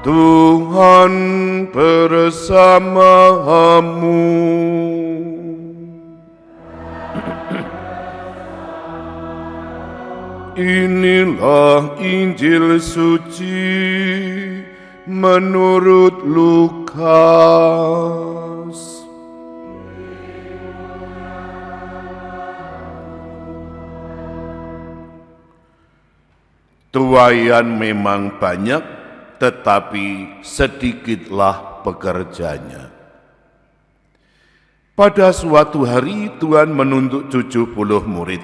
Tuhan bersamamu. Inilah Injil suci menurut Lukas. Tuaian memang banyak, tetapi sedikitlah pekerjanya. Pada suatu hari Tuhan menunjuk 70 murid,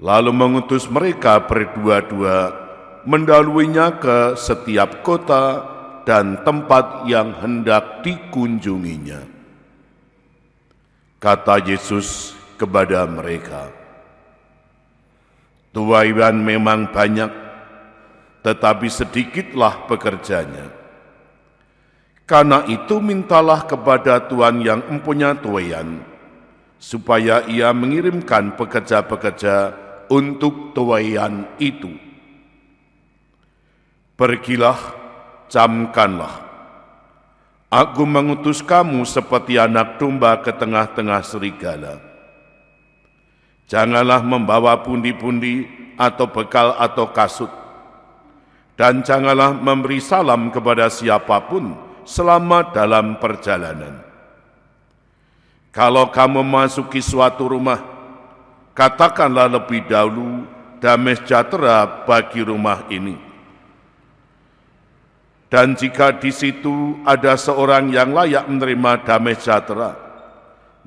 lalu mengutus mereka berdua-dua mendaluinya ke setiap kota dan tempat yang hendak dikunjunginya. Kata Yesus kepada mereka, "Tuaian memang banyak, tetapi sedikitlah pekerjanya. Karena itu mintalah kepada Tuhan yang mempunyai tuaian, supaya ia mengirimkan pekerja-pekerja untuk tuaian itu. Pergilah, camkanlah. Aku mengutus kamu seperti anak domba ke tengah-tengah serigala. Janganlah membawa pundi-pundi atau bekal atau kasut, dan janganlah memberi salam kepada siapapun selama dalam perjalanan. Kalau kamu memasuki suatu rumah, katakanlah lebih dahulu, damai sejahtera bagi rumah ini. Dan jika di situ ada seorang yang layak menerima damai sejahtera,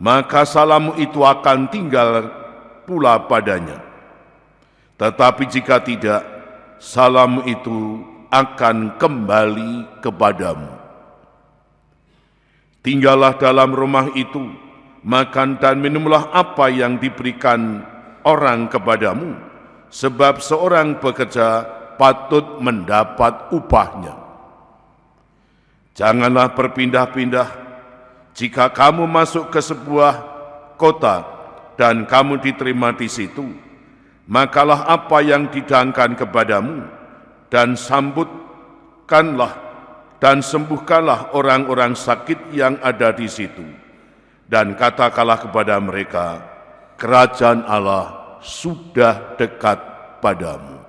maka salammu itu akan tinggal pula padanya. Tetapi jika tidak, salammu itu akan kembali kepadamu. Tinggallah dalam rumah itu, makan dan minumlah apa yang diberikan orang kepadamu, sebab seorang bekerja patut mendapat upahnya. Janganlah berpindah-pindah. Jika kamu masuk ke sebuah kota dan kamu diterima di situ, makalah apa yang didangkan kepadamu, dan sambutkanlah dan sembuhkanlah orang-orang sakit yang ada di situ. Dan katakanlah kepada mereka, kerajaan Allah sudah dekat padamu."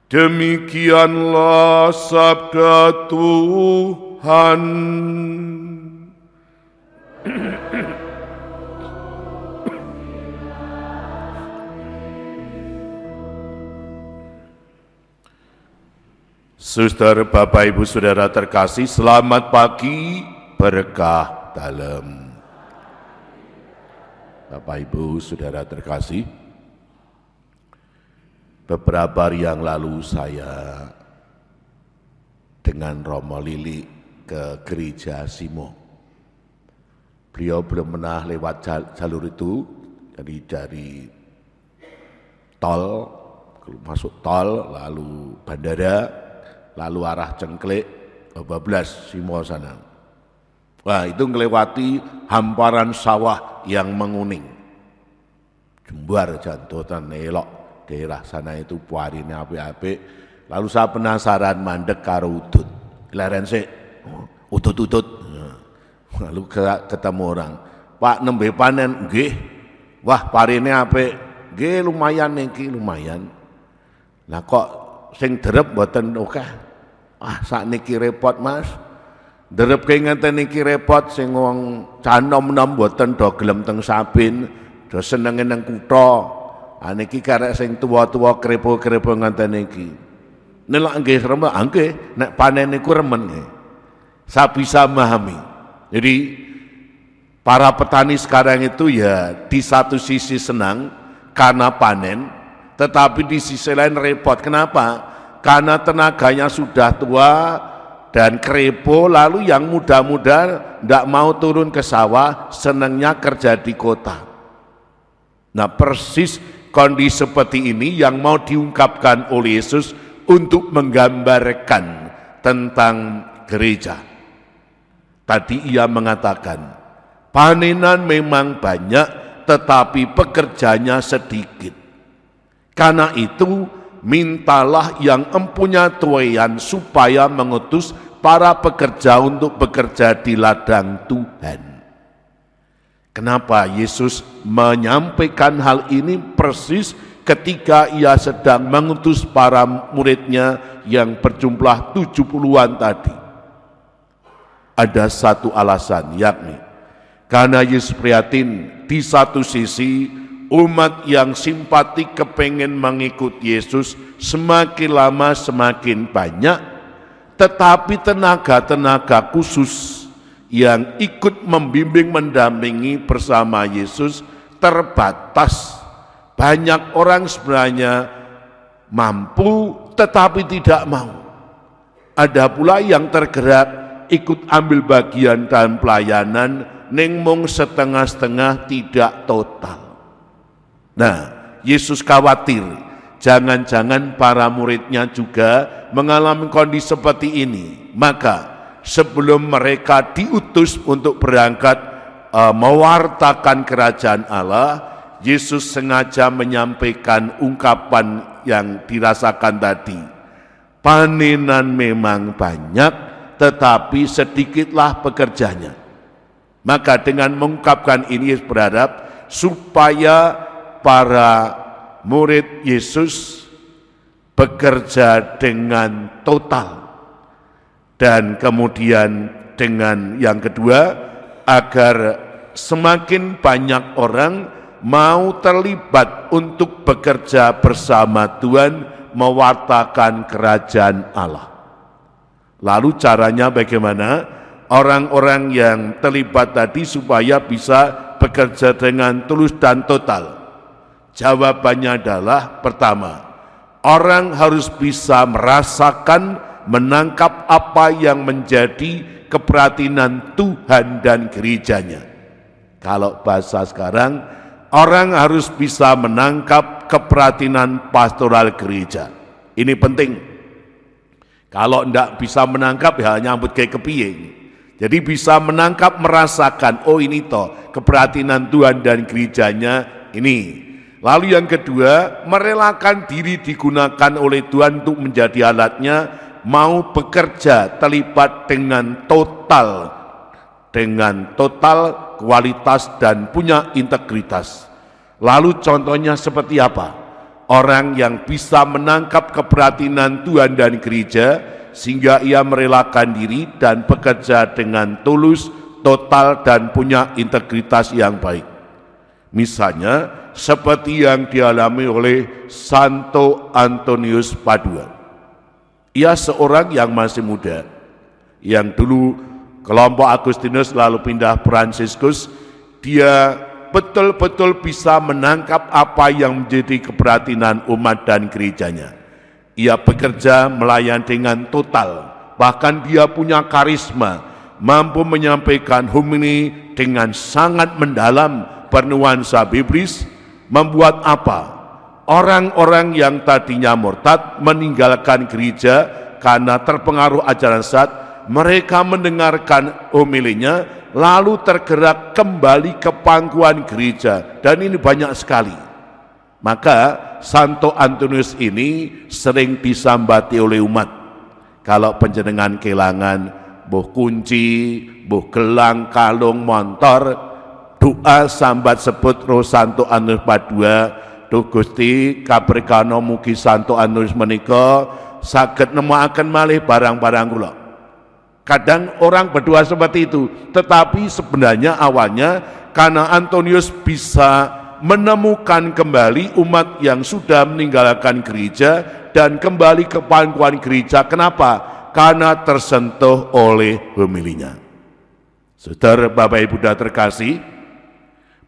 Demikianlah sabda Tuhan. Saudara, Bapak, Ibu, Saudara terkasih, selamat pagi, berkah dalam. Bapak, Ibu, Saudara terkasih, beberapa hari yang lalu saya dengan Romo Lili ke gereja Simo. Beliau belum pernah lewat jalur itu, jadi dari tol, masuk tol, lalu bandara, lalu arah Cengklik, 12 Simo sana. Wah, itu melewati hamparan sawah yang menguning. Jembar jantotan elok, daerah sana itu puarine apik-apik. Lalu saya penasaran mandek karo udut. Leren sik, udut-udut. Lalu ketemu orang, "Pak, nembe panen?" "Nggih." "Wah, parine apik." "Nggih, lumayan niki, lumayan." "Lah kok sing derep mboten akeh?" "Ah, sakniki repot, Mas. Derep ke ngenten niki repot, sing wong canom-nom mboten do gelem teng sabin, do senenge nang kutha. Ah niki karek sing tuwa-tuwa krepo-krepo ngenten niki." "Nelak nggih, remen." "Nggih, nek panen niku remen nggih." Saya bisa memahami. Jadi para petani sekarang itu ya di satu sisi senang karena panen, tetapi di sisi lain repot. Kenapa? Karena tenaganya sudah tua dan krepo, lalu yang muda-muda tidak mau turun ke sawah, senangnya kerja di kota. Nah, persis kondisi seperti ini yang mau diungkapkan oleh Yesus untuk menggambarkan tentang gereja. Tadi ia mengatakan, panenan memang banyak, tetapi pekerjanya sedikit. Karena itu mintalah yang empunya tuayan supaya mengutus para pekerja untuk bekerja di ladang Tuhan. Kenapa Yesus menyampaikan hal ini persis ketika ia sedang mengutus para muridnya yang berjumlah 70-an tadi? Ada satu alasan, yakni karena Yesus prihatin di satu sisi umat yang simpatik kepengen mengikut Yesus semakin lama semakin banyak, tetapi tenaga-tenaga khusus yang ikut membimbing mendampingi bersama Yesus terbatas. Banyak orang sebenarnya mampu tetapi tidak mau. Ada pula yang tergerak ikut ambil bagian dalam pelayanan ning mung setengah-setengah tidak total. Nah, Yesus khawatir jangan-jangan para muridnya juga mengalami kondisi seperti ini. Maka sebelum mereka diutus untuk berangkat mewartakan kerajaan Allah, Yesus sengaja menyampaikan ungkapan yang dirasakan tadi. Panenan memang banyak, tetapi sedikitlah pekerjanya. Maka dengan mengungkapkan ini Yesus berharap supaya para murid Yesus bekerja dengan total. Dan kemudian dengan yang kedua, agar semakin banyak orang mau terlibat untuk bekerja bersama Tuhan mewartakan kerajaan Allah. Lalu caranya bagaimana? Orang-orang yang terlibat tadi supaya bisa bekerja dengan tulus dan total. Jawabannya adalah pertama, orang harus bisa merasakan, menangkap apa yang menjadi keprihatinan Tuhan dan gerejanya. Kalau bahasa sekarang, orang harus bisa menangkap keprihatinan pastoral gereja. Ini penting. Kalau tidak bisa menangkap, ya nyambut kayak kepiye. Jadi bisa menangkap, merasakan, oh ini toh keprihatinan Tuhan dan gerejanya ini. Lalu yang kedua, merelakan diri digunakan oleh Tuhan untuk menjadi alatnya, mau bekerja terlibat dengan total kualitas dan punya integritas. Lalu contohnya seperti apa? Orang yang bisa menangkap keprihatinan Tuhan dan gereja sehingga ia merelakan diri dan bekerja dengan tulus, total dan punya integritas yang baik. Misalnya seperti yang dialami oleh Santo Antonius Padua. Ia seorang yang masih muda, yang dulu kelompok Agustinus lalu pindah Fransiskus. Dia betul-betul bisa menangkap apa yang menjadi keprihatinan umat dan gerejanya. Ia bekerja melayan dengan total, bahkan dia punya karisma, mampu menyampaikan homili dengan sangat mendalam bernuansa biblis, membuat apa? Orang-orang yang tadinya murtad meninggalkan gereja karena terpengaruh ajaran sesat, mereka mendengarkan homilinya, lalu tergerak kembali ke pangkuan gereja, dan ini banyak sekali. Maka Santo Antonius ini sering disambati oleh umat. Kalau panjenengan kelangan buh kunci, buh gelang, kalung, motor, doa sambat sebut roh Santo Antonius Padua, duh Gusti kaberkano mugi Santo Antonius menika saged nemokaken malih barang-barang kula. Kadang orang berdoa seperti itu, tetapi sebenarnya awalnya karena Antonius bisa menemukan kembali umat yang sudah meninggalkan gereja dan kembali ke pangkuan gereja. Kenapa? Karena tersentuh oleh homilinya. Saudara Bapak Ibu dan terkasih,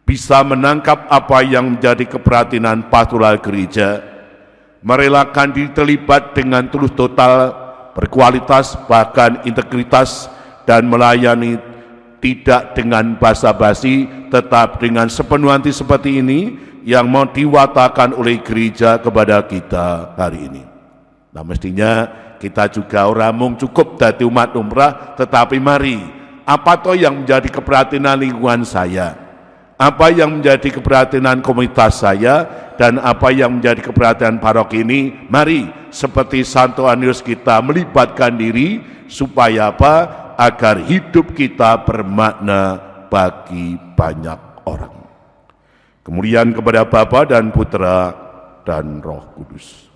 bisa menangkap apa yang menjadi keprihatinan pastoral gereja, merelakan diri terlibat dengan tulus total, berkualitas bahkan integritas, dan melayani tidak dengan basa-basi tetap dengan sepenuh hati seperti ini yang mau diwatakan oleh gereja kepada kita hari ini. Nah mestinya kita juga orang mung cukup dadi umat umrah, tetapi mari apa toh yang menjadi keprihatinan lingkungan saya, apa yang menjadi keperhatian komunitas saya dan apa yang menjadi keperhatian paroki ini, mari seperti Santo Antonius kita melibatkan diri supaya apa? Agar hidup kita bermakna bagi banyak orang. Kemuliaan kepada Bapa dan Putra dan Roh Kudus.